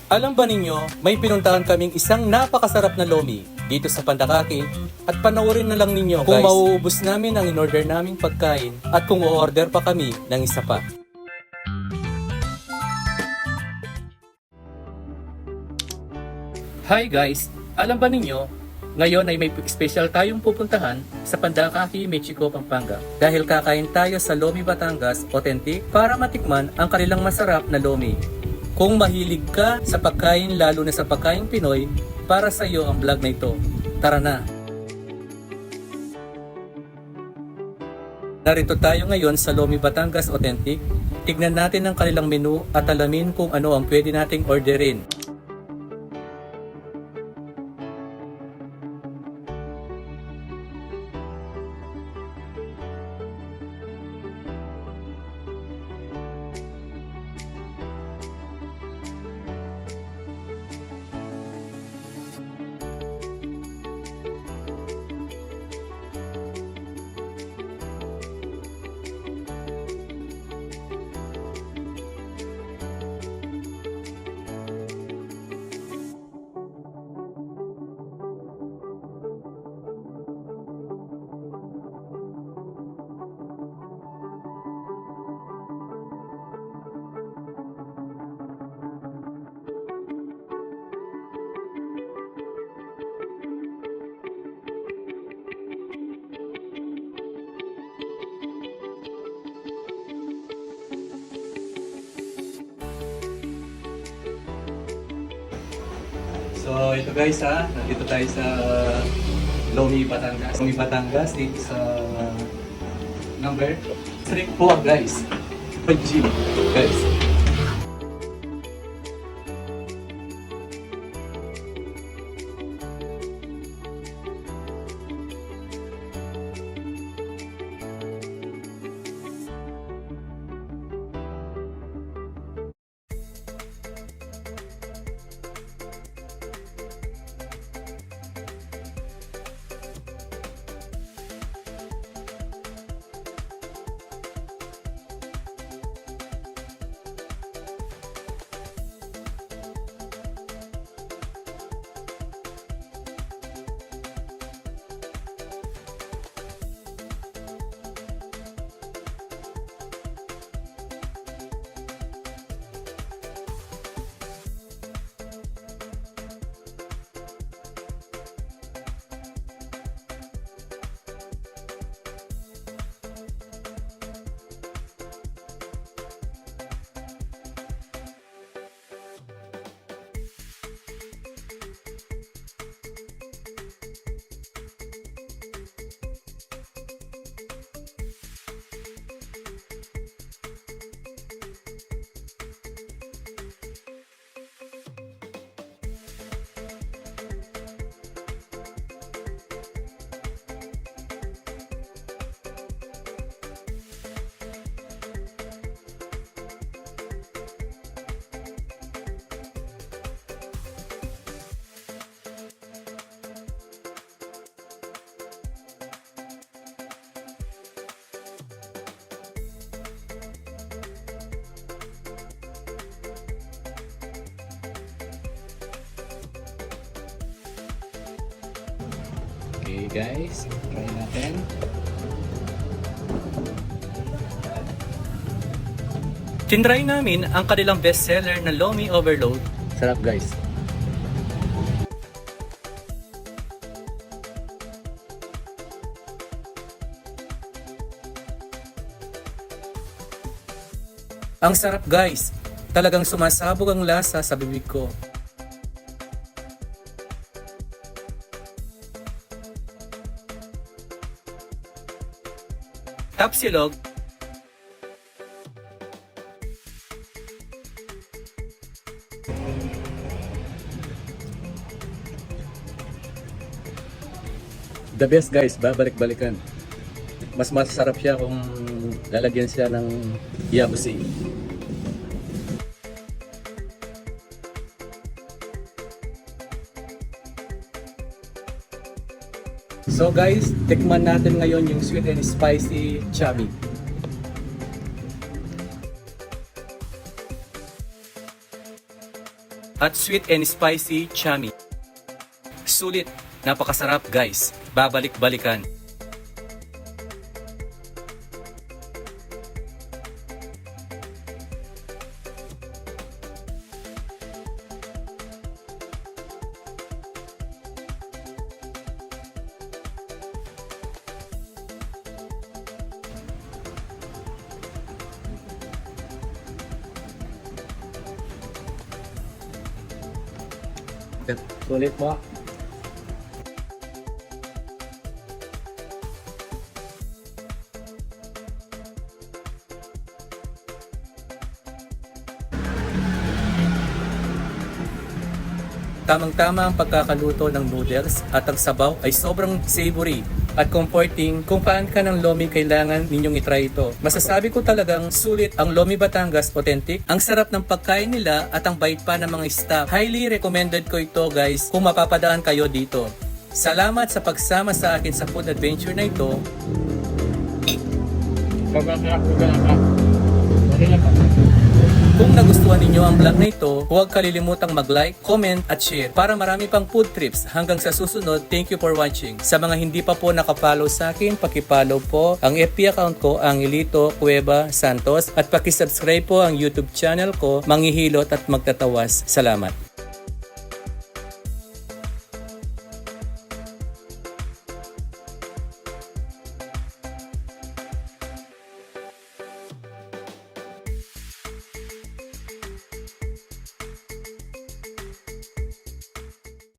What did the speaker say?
Alam ba ninyo, may pinuntahan kaming isang napakasarap na lomi dito sa Pandakake at panoorin na lang ninyo kung mauubos namin ang in-order naming pagkain at kung o-order pa kami ng isa pa. Hi guys! Alam ba ninyo, ngayon ay may special tayong pupuntahan sa Pandakake, Mexico, Pampanga. Dahil kakain tayo sa Lomi Batangas Authentic para matikman ang kanilang masarap na lomi. Kung mahilig ka sa pagkain, lalo na sa pagkain Pinoy, para sa iyo ang vlog na ito. Tara na! Narito tayo ngayon sa Lomi Batangas Authentic. Tignan natin ang kanilang menu at alamin kung ano ang pwede nating orderin. So ito guys nandito tayo sa Lomi Batangas. Lomi Batangas dito sa number 3 guys. 5G guys. Okay guys, try natin. Tinry namin ang kanilang bestseller na Lomi Overload. Sarap guys. Ang sarap guys. Talagang sumasabog ang lasa sa bibig ko. Tapsilog. The best guys, babalik-balikan. Mas masarap siya kung lalagyan siya ng yabusi. So guys, tikman natin ngayon yung sweet and spicy chubby. at sweet and spicy chami. Sulit, napakasarap guys. Babalik-balikan. Sulit po. Tamang-tama ang pagkakaluto ng noodles at ang sabaw ay sobrang savory at comforting. Kung paan ka ng Lomi, kailangan ninyong itry ito. Masasabi ko talagang sulit ang Lomi Batangas Authentic. Ang sarap ng pagkain nila at ang bait pa ng mga staff. Highly recommended ko ito guys kung mapapadaan kayo dito. Salamat sa pagsama sa akin sa food adventure na ito. Kung nagustuhan ninyo ang vlog na ito, huwag kalilimutang mag-like, comment at share para marami pang food trips. Hanggang sa susunod, thank you for watching. Sa mga hindi pa po nakapollow sa akin, pakipollow po ang FB account ko, Angelito Cueva Santos, at pakisubscribe po ang YouTube channel ko, Manghihilot at Magtatawas. Salamat.